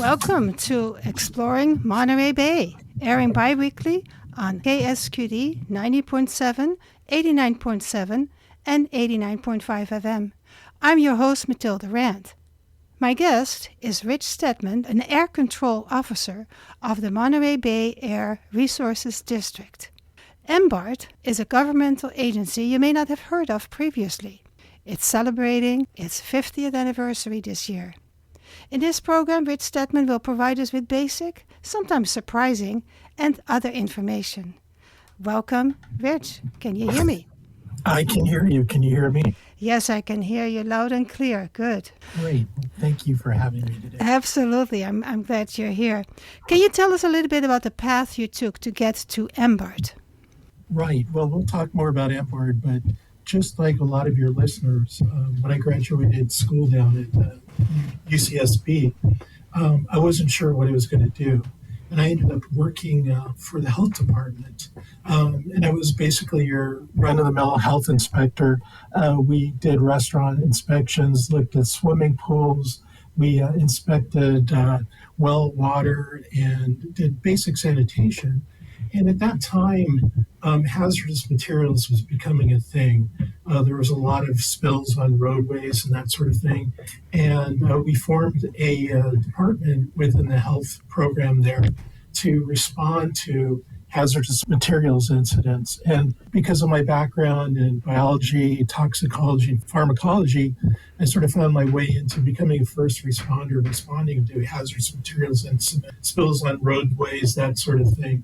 Welcome to Exploring Monterey Bay, airing bi-weekly on KSQD 90.7, 89.7, and 89.5 FM. I'm your host, Mathilde Rand. My guest is Rich Stedman, an air control officer of the Monterey Bay Air Resources District. MBARD is a governmental agency you may not have heard of previously. It's celebrating its 50th anniversary this year. In this program, Rich Stedman will provide us with basic, sometimes surprising, and other information. Welcome, Rich. Can you hear me? I can hear you. Can you hear me? Yes, I can hear you loud and clear. Good. Great. Thank you for having me today. Absolutely. I'm glad you're here. Can you tell us a little bit about the path you took to get to MBARD? Right. Well, we'll talk more about MBARD, but just like a lot of your listeners, when I graduated school down at UCSB, I wasn't sure what I was going to do. And I ended up working for the health department. And I was basically your run-of-the-mill health inspector. We did restaurant inspections, looked at swimming pools. We inspected well water and did basic sanitation. And at that time, hazardous materials was becoming a thing. There was a lot of spills on roadways and that sort of thing. And we formed a department within the health program there to respond to hazardous materials incidents. And because of my background in biology, toxicology, pharmacology, I sort of found my way into becoming a first responder, responding to hazardous materials incidents, spills on roadways, that sort of thing.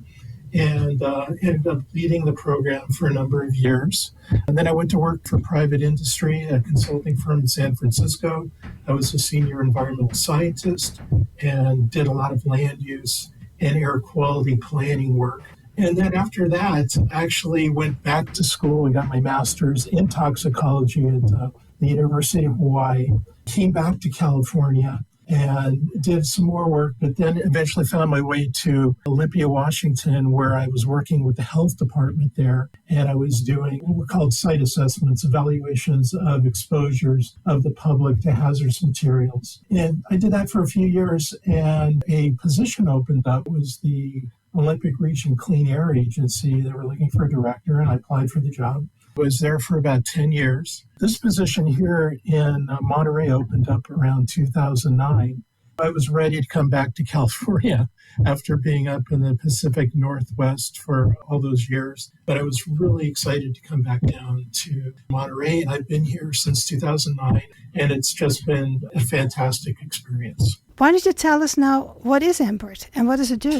And ended up leading the program for a number of years. And then I went to work for private industry, a consulting firm in San Francisco. I was a senior environmental scientist and did a lot of land use and air quality planning work. And then after that, I actually went back to school and got my master's in toxicology at the University of Hawaii, came back to California, and did some more work, but then eventually found my way to Olympia, Washington, where I was working with the health department there. And I was doing what were called site assessments, evaluations of exposures of the public to hazardous materials. And I did that for a few years, and a position opened up. It was the Olympic Region Clean Air Agency. They were looking for a director, and I applied for the job. Was there for about 10 years. This position here in Monterey opened up around 2009. I was ready to come back to California after being up in the Pacific Northwest for all those years. But I was really excited to come back down to Monterey, and I've been here since 2009, and it's just been a fantastic experience. Why don't you tell us now, what is MBARD and what does it do?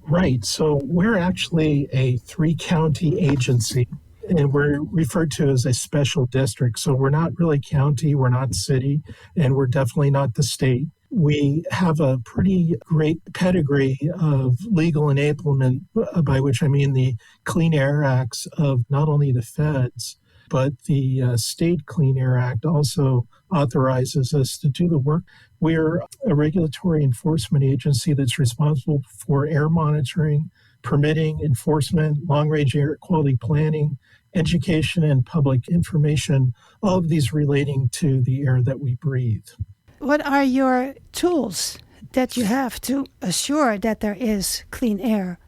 Right. So we're actually a 3-county agency. And we're referred to as a special district. So we're not really county, we're not city, and we're definitely not the state. We have a pretty great pedigree of legal enablement, by which I mean the Clean Air Acts of not only the feds, but the State Clean Air Act also authorizes us to do the work. We're a regulatory enforcement agency that's responsible for air monitoring, permitting, enforcement, long-range air quality planning, education, and public information, all of these relating to the air that we breathe. What are your tools that you have to assure that there is clean air?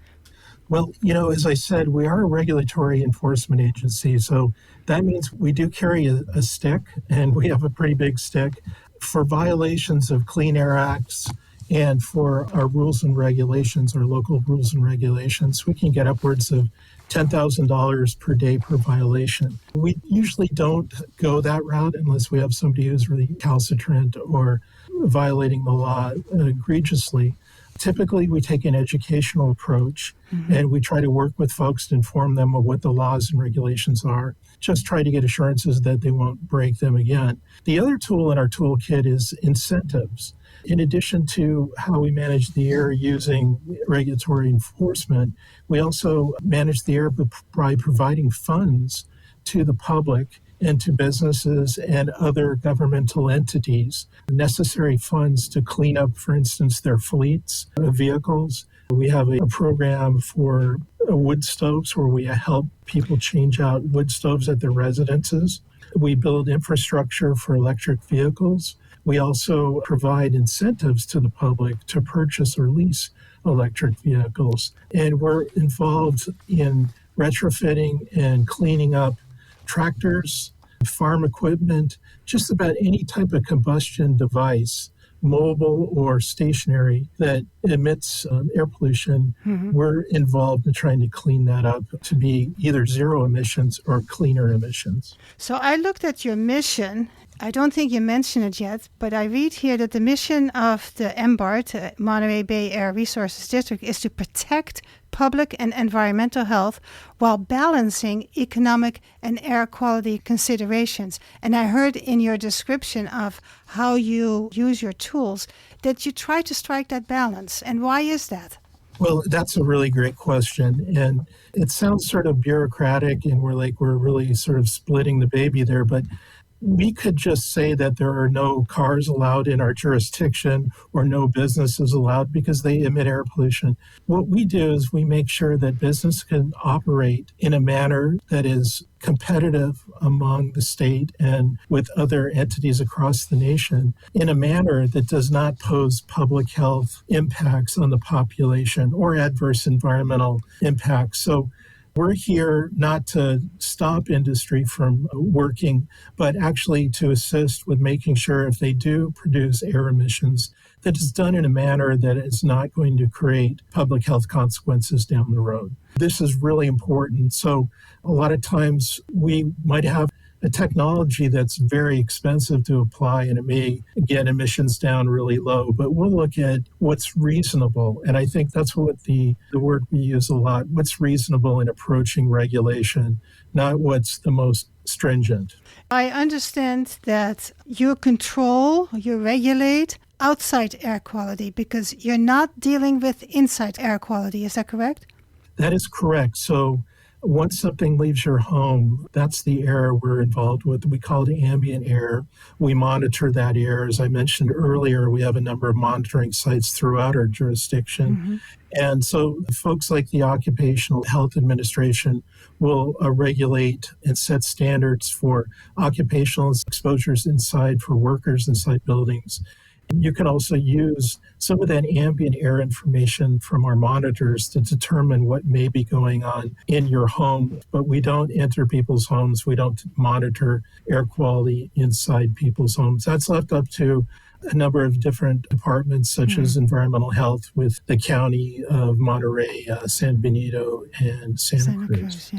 Well, as I said, we are a regulatory enforcement agency, so that means we do carry a stick, and we have a pretty big stick for violations of Clean Air Acts. And for our rules and regulations, our local rules and regulations, we can get upwards of $10,000 per day per violation. We usually don't go that route unless we have somebody who's really recalcitrant or violating the law egregiously. Typically, we take an educational approach, and we try to work with folks to inform them of what the laws and regulations are. Just try to get assurances that they won't break them again. The other tool in our toolkit is incentives. In addition to how we manage the air using regulatory enforcement, we also manage the air by providing funds to the public and to businesses and other governmental entities, necessary funds to clean up, for instance, their fleets of vehicles. We have a program for wood stoves where we help people change out wood stoves at their residences. We build infrastructure for electric vehicles. We also provide incentives to the public to purchase or lease electric vehicles. And we're involved in retrofitting and cleaning up tractors, farm equipment, just about any type of combustion device, mobile or stationary, that emits air pollution. We're involved in trying to clean that up to be either zero emissions or cleaner emissions. So I looked at your mission. I don't think you mentioned it yet, but I read here that the mission of the MBARD, Monterey Bay Air Resources District, is to protect public and environmental health while balancing economic and air quality considerations. And I heard in your description of how you use your tools that you try to strike that balance. And why is that? Well, that's a really great question. And it sounds sort of bureaucratic and we're really sort of splitting the baby there, but we could just say that there are no cars allowed in our jurisdiction or no businesses allowed because they emit air pollution. What we do is we make sure that business can operate in a manner that is competitive among the state and with other entities across the nation in a manner that does not pose public health impacts on the population or adverse environmental impacts. So we're here not to stop industry from working, but actually to assist with making sure if they do produce air emissions, that it's done in a manner that is not going to create public health consequences down the road. This is really important. So a lot of times we might have a technology that's very expensive to apply and it may get emissions down really low, but we'll look at what's reasonable. And I think that's what the word we use a lot, what's reasonable in approaching regulation, not what's the most stringent. I understand that you control, you regulate outside air quality because you're not dealing with inside air quality. Is that correct? That is correct. So once something leaves your home, that's the air we're involved with. We call it ambient air. We monitor that air. As I mentioned earlier, we have a number of monitoring sites throughout our jurisdiction. And so folks like the Occupational Health Administration will regulate and set standards for occupational exposures inside for workers inside buildings. You can also use some of that ambient air information from our monitors to determine what may be going on in your home. But we don't enter people's homes. We don't monitor air quality inside people's homes. That's left up to a number of different departments, such as environmental health with the county of Monterey, San Benito, and Santa Cruz.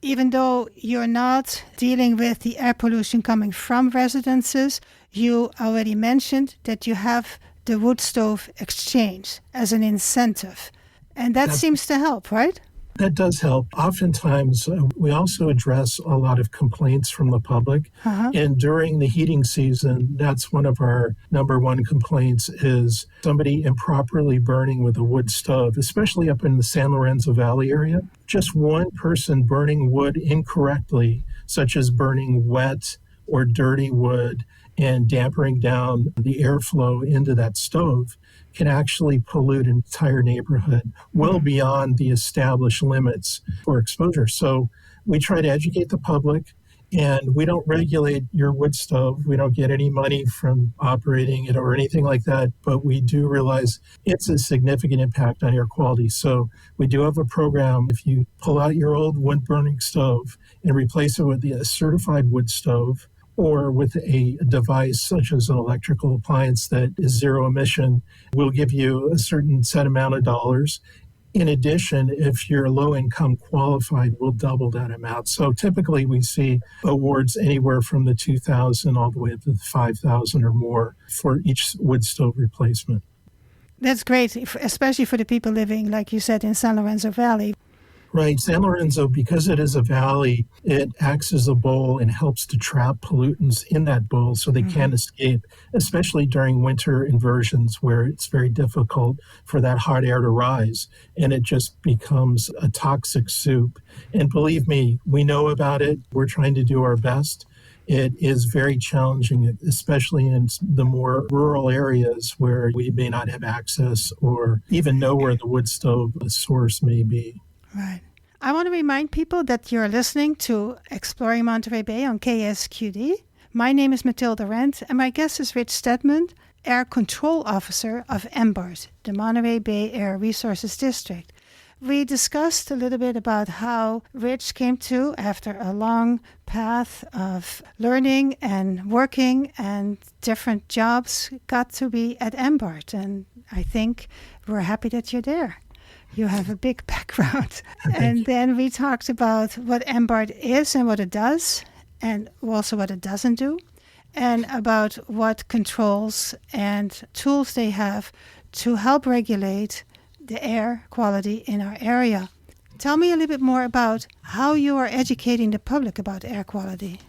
Even though you're not dealing with the air pollution coming from residences, you already mentioned that you have the wood stove exchange as an incentive. And that seems to help, right? That does help. Oftentimes, we also address a lot of complaints from the public. And during the heating season, that's one of our number one complaints is somebody improperly burning with a wood stove, especially up in the San Lorenzo Valley area. Just one person burning wood incorrectly, such as burning wet or dirty wood and dampering down the airflow into that stove, can actually pollute an entire neighborhood well beyond the established limits for exposure. So we try to educate the public, and we don't regulate your wood stove. We don't get any money from operating it or anything like that, but we do realize it's a significant impact on air quality. So we do have a program. If you pull out your old wood-burning stove and replace it with a certified wood stove, or with a device such as an electrical appliance that is zero emission, we'll give you a certain set amount of dollars. In addition, if you're low income qualified, we'll double that amount. So typically we see awards anywhere from the $2,000 all the way up to the $5,000 or more for each wood stove replacement. That's great, especially for the people living, like you said, in San Lorenzo Valley. Right. San Lorenzo, because it is a valley, it acts as a bowl and helps to trap pollutants in that bowl so they can't escape, especially during winter inversions where it's very difficult for that hot air to rise and it just becomes a toxic soup. And believe me, we know about it. We're trying to do our best. It is very challenging, especially in the more rural areas where we may not have access or even know where the wood stove source may be. Right. I want to remind people that you're listening to Exploring Monterey Bay on KSQD. My name is Mathilde Rent, and my guest is Rich Stedman, Air Control Officer of MBARD, the Monterey Bay Air Resources District. We discussed a little bit about how Rich came to, after a long path of learning and working and different jobs, got to be at MBARD. And I think we're happy that you're there. You have a big background. And then we talked about what MBARD is and what it does, and also what it doesn't do, and about what controls and tools they have to help regulate the air quality in our area. Tell me a little bit more about how you are educating the public about air quality.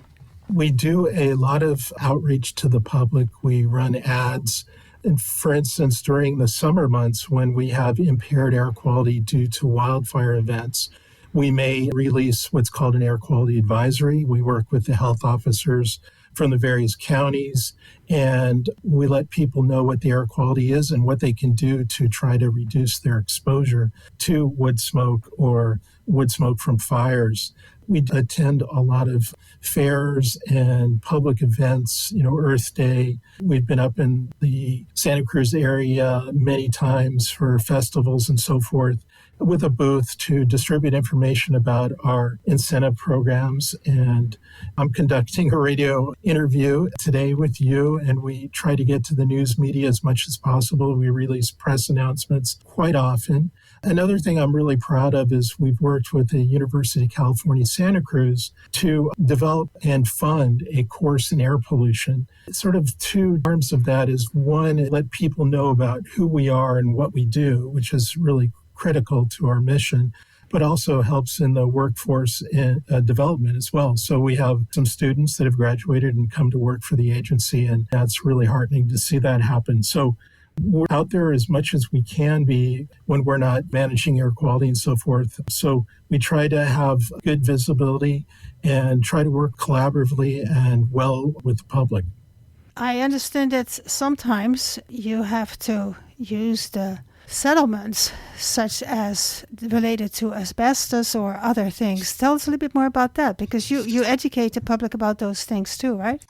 We do a lot of outreach to the public. We run ads. And for instance, during the summer months when we have impaired air quality due to wildfire events, we may release what's called an air quality advisory. We work with the health officers from the various counties, and we let people know what the air quality is and what they can do to try to reduce their exposure to wood smoke or wood smoke from fires. We attend a lot of fairs and public events, Earth Day. We've been up in the Santa Cruz area many times for festivals and so forth, with a booth to distribute information about our incentive programs. And I'm conducting a radio interview today with you, and we try to get to the news media as much as possible. We release press announcements quite often. Another thing I'm really proud of is we've worked with the University of California, Santa Cruz to develop and fund a course in air pollution. Sort of two arms of that is one, let people know about who we are and what we do, which is really critical to our mission, but also helps in the workforce and development as well. So we have some students that have graduated and come to work for the agency, and that's really heartening to see that happen. So we're out there as much as we can be when we're not managing air quality and so forth. So we try to have good visibility and try to work collaboratively and well with the public. I understand that sometimes you have to use the settlements, such as related to asbestos or other things. Tell us a little bit more about that, because you educate the public about those things too, right?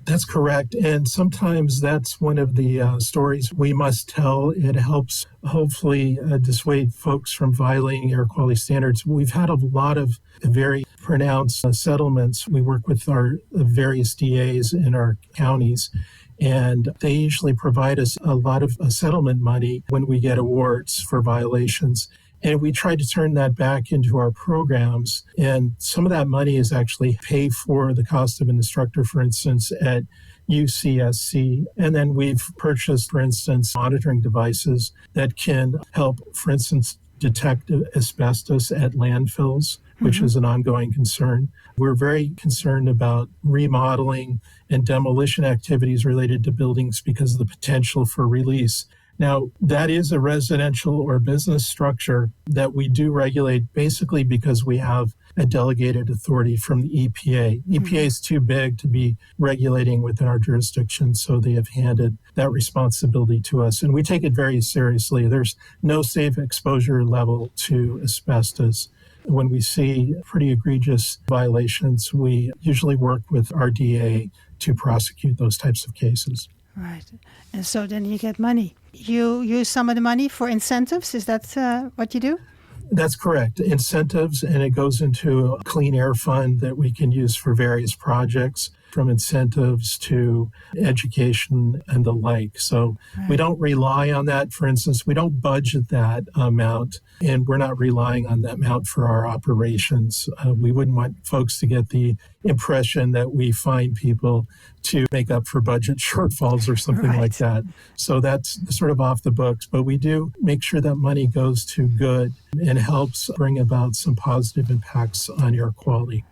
That's correct. And sometimes that's one of the stories we must tell. It helps hopefully dissuade folks from violating air quality standards. We've had a lot of very pronounced settlements. We work with our various DAs in our counties, and they usually provide us a lot of settlement money when we get awards for violations. And we try to turn that back into our programs. And some of that money is actually pay for the cost of an instructor, for instance, at UCSC. And then we've purchased, for instance, monitoring devices that can help, for instance, detect asbestos at landfills, which is an ongoing concern. We're very concerned about remodeling and demolition activities related to buildings because of the potential for release. Now, that is a residential or business structure that we do regulate basically because we have a delegated authority from the EPA. EPA is too big to be regulating within our jurisdiction, so they have handed that responsibility to us. And we take it very seriously. There's no safe exposure level to asbestos. When we see pretty egregious violations, we usually work with our DA to prosecute those types of cases. Right. And so then you get money. You use some of the money for incentives. Is that what you do? That's correct. Incentives, and it goes into a clean air fund that we can use for various projects, from incentives to education and the like. So we don't rely on that. For instance, we don't budget that amount, and we're not relying on that amount for our operations. We wouldn't want folks to get the impression that we find people to make up for budget shortfalls or something like that. So that's sort of off the books. But we do make sure that money goes to good and helps bring about some positive impacts on air quality.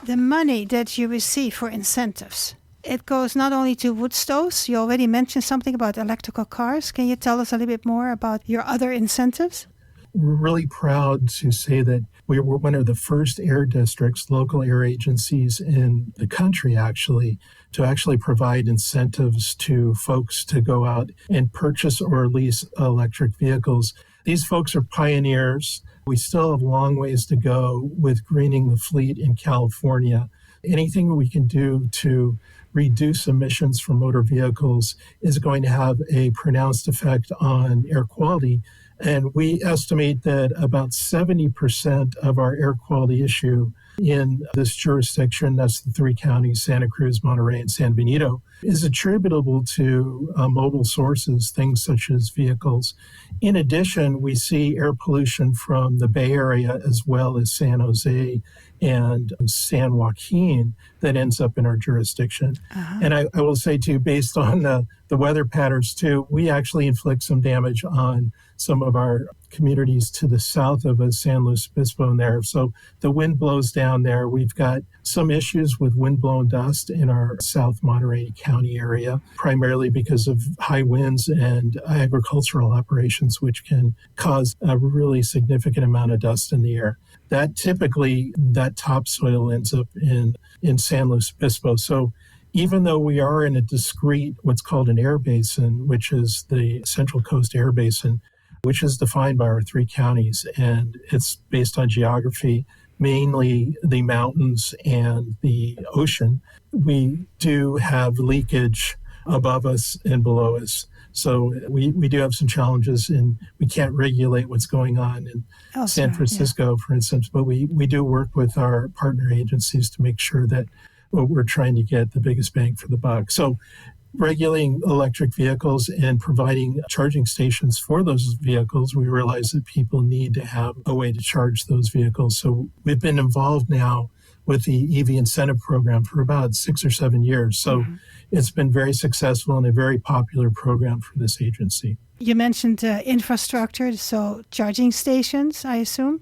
The money that you receive for incentives, it goes not only to wood stoves. You already mentioned something about electrical cars. Can you tell us a little bit more about your other incentives? We're really proud to say that we were one of the first air districts, local air agencies in the country, to actually provide incentives to folks to go out and purchase or lease electric vehicles. These folks are pioneers. We still have a long ways to go with greening the fleet in California. anything we can do to reduce emissions from motor vehicles is going to have a pronounced effect on air quality. And we estimate that about 70% of our air quality issue in this jurisdiction, that's the three counties, Santa Cruz, Monterey, and San Benito, is attributable to mobile sources, things such as vehicles. In addition, we see air pollution from the Bay Area as well as San Jose and San Joaquin that ends up in our jurisdiction. And I will say, too, based on the weather patterns, too, we actually inflict some damage on some of our communities to the south of us, San Luis Obispo and there. So the wind blows down there. We've got some issues with wind-blown dust in our South Monterey County area, primarily because of high winds and agricultural operations, which can cause a really significant amount of dust in the air. That typically, that topsoil ends up in San Luis Obispo. So even though we are in a discrete, what's called an air basin, which is the Central Coast Air Basin, which is defined by our three counties, and it's based on geography, mainly the mountains and the ocean, we do have leakage above us and below us. So we do have some challenges, and we can't regulate what's going on in San Francisco, for instance, but we do work with our partner agencies to make sure that we're trying to get the biggest bang for the buck. So regulating electric vehicles and providing charging stations for those vehicles, we realize that people need to have a way to charge those vehicles. So we've been involved now with the EV incentive program for about 6 or 7 years. So it's been very successful and a very popular program for this agency. You mentioned infrastructure, so charging stations, I assume?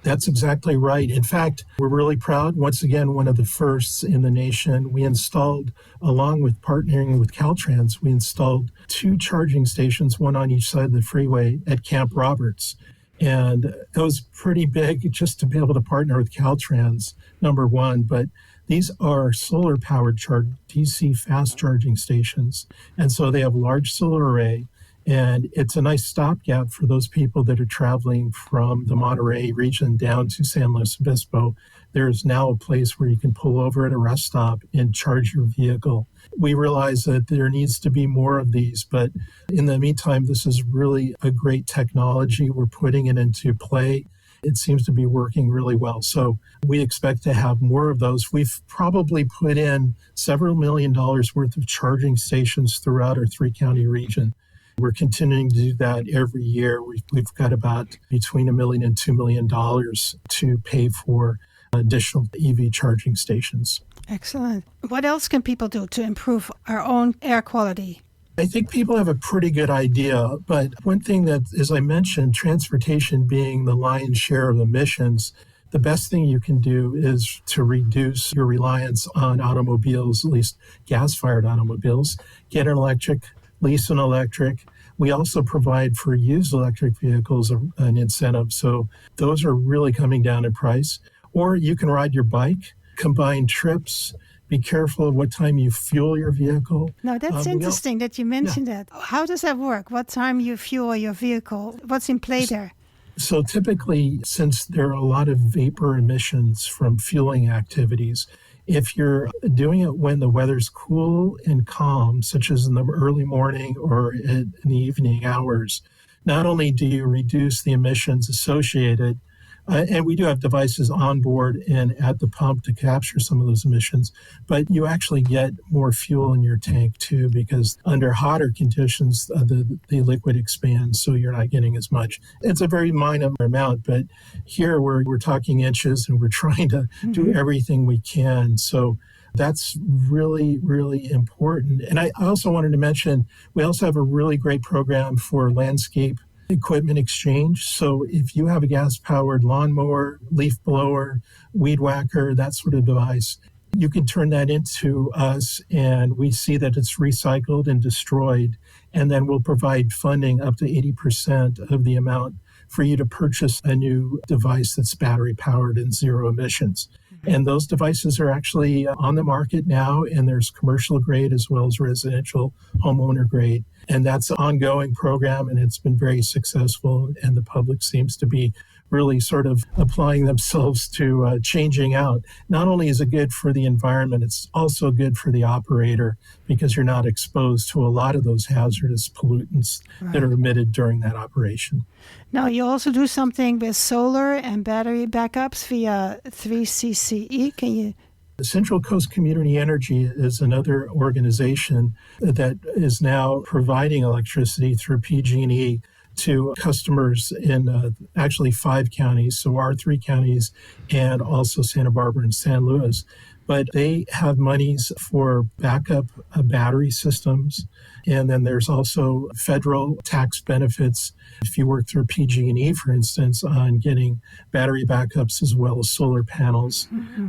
That's exactly right. In fact, we're really proud. Once again, one of the firsts in the nation, we installed, along with partnering with Caltrans, we installed 2 charging stations, one on each side of the freeway at Camp Roberts. And it was pretty big just to be able to partner with Caltrans, number one. But these are solar-powered DC fast charging stations. And so they have large solar array. And it's a nice stopgap for those people that are traveling from the Monterey region down to San Luis Obispo. There is now a place where you can pull over at a rest stop and charge your vehicle. We realize that there needs to be more of these, but in the meantime, this is really a great technology. We're putting it into play. It seems to be working really well. So we expect to have more of those. We've probably put in several $1 million worth of charging stations throughout our 3-county region. We're continuing to do that every year. We've got about between $1 million and $2 million to pay for additional EV charging stations. Excellent. What else can people do to improve our own air quality? I think people have a pretty good idea, but one thing that, as I mentioned, transportation being the lion's share of emissions, the best thing you can do is to reduce your reliance on automobiles, at least gas-fired automobiles. Get an electric, lease an electric. We also provide for used electric vehicles an incentive. So those are really coming down in price. Or you can ride your bike, combine trips, be careful of what time you fuel your vehicle. Now, that's interesting that you mentioned that. How does that work? What time you fuel your vehicle? What's in play there? So typically, since there are a lot of vapor emissions from fueling activities, if you're doing it when the weather's cool and calm, such as in the early morning or in the evening hours, not only do you reduce the emissions associated, and we do have devices on board and at the pump to capture some of those emissions, but you actually get more fuel in your tank too, because under hotter conditions, the liquid expands, so you're not getting as much. It's a very minor amount, but here we're talking inches and we're trying to do everything we can. So that's really, really important. And I also wanted to mention, we also have a really great program for landscape equipment exchange. So if you have a gas-powered lawnmower, leaf blower, weed whacker, that sort of device, you can turn that into us and we see that it's recycled and destroyed. And then we'll provide funding up to 80% of the amount for you to purchase a new device that's battery-powered and zero emissions. And those devices are actually on the market now, and there's commercial grade as well as residential homeowner grade. And that's an ongoing program, and it's been very successful, and the public seems to be really sort of applying themselves to changing out. Not only is it good for the environment, it's also good for the operator because you're not exposed to a lot of those hazardous pollutants that are emitted during that operation. Now, you also do something with solar and battery backups via 3CCE. Can you? The Central Coast Community Energy is another organization that is now providing electricity through PG&E to customers in actually 5 counties, so our 3 counties and also Santa Barbara and San Luis. But they have monies for backup battery systems. And then there's also federal tax benefits if you work through PG&E, for instance, on getting battery backups as well as solar panels.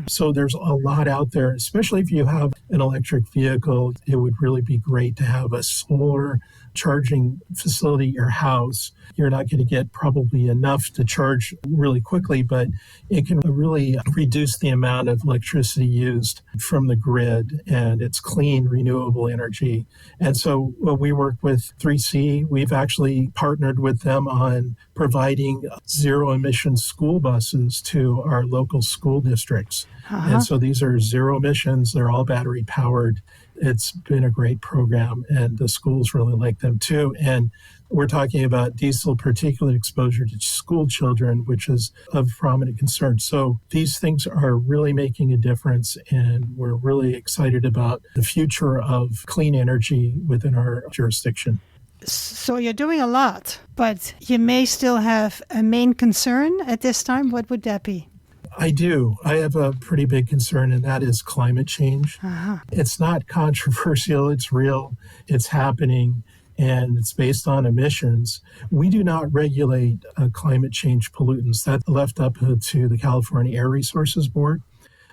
So there's a lot out there, especially if you have an electric vehicle. It would really be great to have a solar charging facility at your house. You're not going to get probably enough to charge really quickly, but it can really reduce the amount of electricity used from the grid, and it's clean, renewable energy. And so we work with 3C. We've actually partnered with them on providing zero-emission school buses to our local school districts. And so these are zero emissions. They're all battery powered. It's been a great program, and the schools really like them too. And we're talking about diesel particulate exposure to school children, which is of prominent concern. So these things are really making a difference, and we're really excited about the future of clean energy within our jurisdiction. So you're doing a lot, but you may still have a main concern at this time. What would that be? I do. I have a pretty big concern, and that is climate change. It's not controversial. It's real. It's happening, and it's based on emissions. We do not regulate climate change pollutants. That's left up to the California Air Resources Board.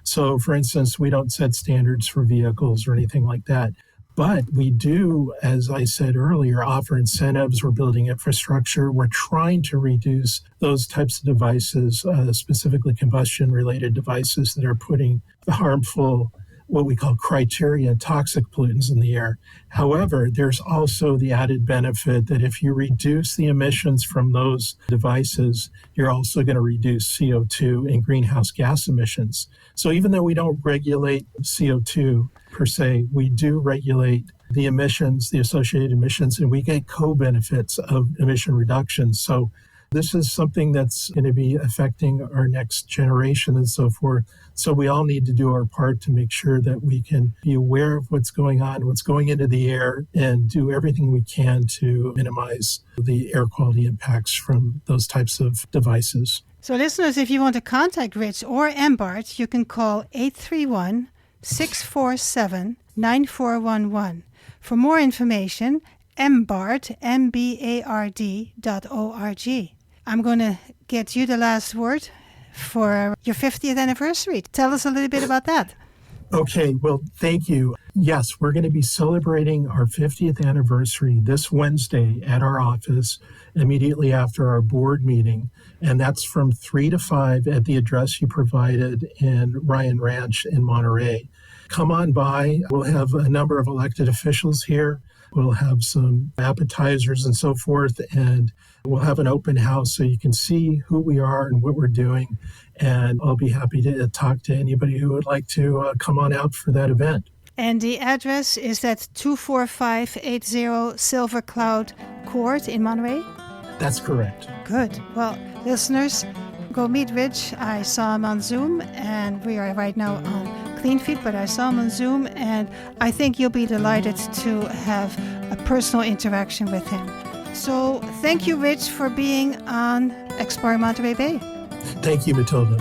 So, for instance, we don't set standards for vehicles or anything like that. But we do, as I said earlier, offer incentives. We're building infrastructure. We're trying to reduce those types of devices, specifically combustion-related devices that are putting the harmful, what we call criteria, toxic pollutants in the air. However, there's also the added benefit that if you reduce the emissions from those devices, you're also going to reduce CO2 and greenhouse gas emissions. So even though we don't regulate CO2 per se, we do regulate the emissions, the associated emissions, and we get co-benefits of emission reductions. So this is something that's going to be affecting our next generation and so forth. So we all need to do our part to make sure that we can be aware of what's going on, what's going into the air, and do everything we can to minimize the air quality impacts from those types of devices. So listeners, if you want to contact Rich or MBARD, you can call 831-647-9411. For more information, MBARD, MBARD.org. I'm going to get you the last word for your 50th anniversary. Tell us a little bit about that. Okay, well, thank you. Yes, we're going to be celebrating our 50th anniversary this Wednesday at our office immediately after our board meeting. And that's from 3 to 5 at the address you provided in Ryan Ranch in Monterey. Come on by. We'll have a number of elected officials here. We'll have some appetizers and so forth, and we'll have an open house so you can see who we are and what we're doing. And I'll be happy to talk to anybody who would like to come on out for that event. And the address is at 24580 Silver Cloud Court in Monterey? That's correct. Good. Well, listeners, go meet Rich. I saw him on Zoom, and we are right now on CleanFeed, but I saw him on Zoom, and I think you'll be delighted to have a personal interaction with him. So thank you, Rich, for being on Exploring Monterey Bay. Thank you, Matilda.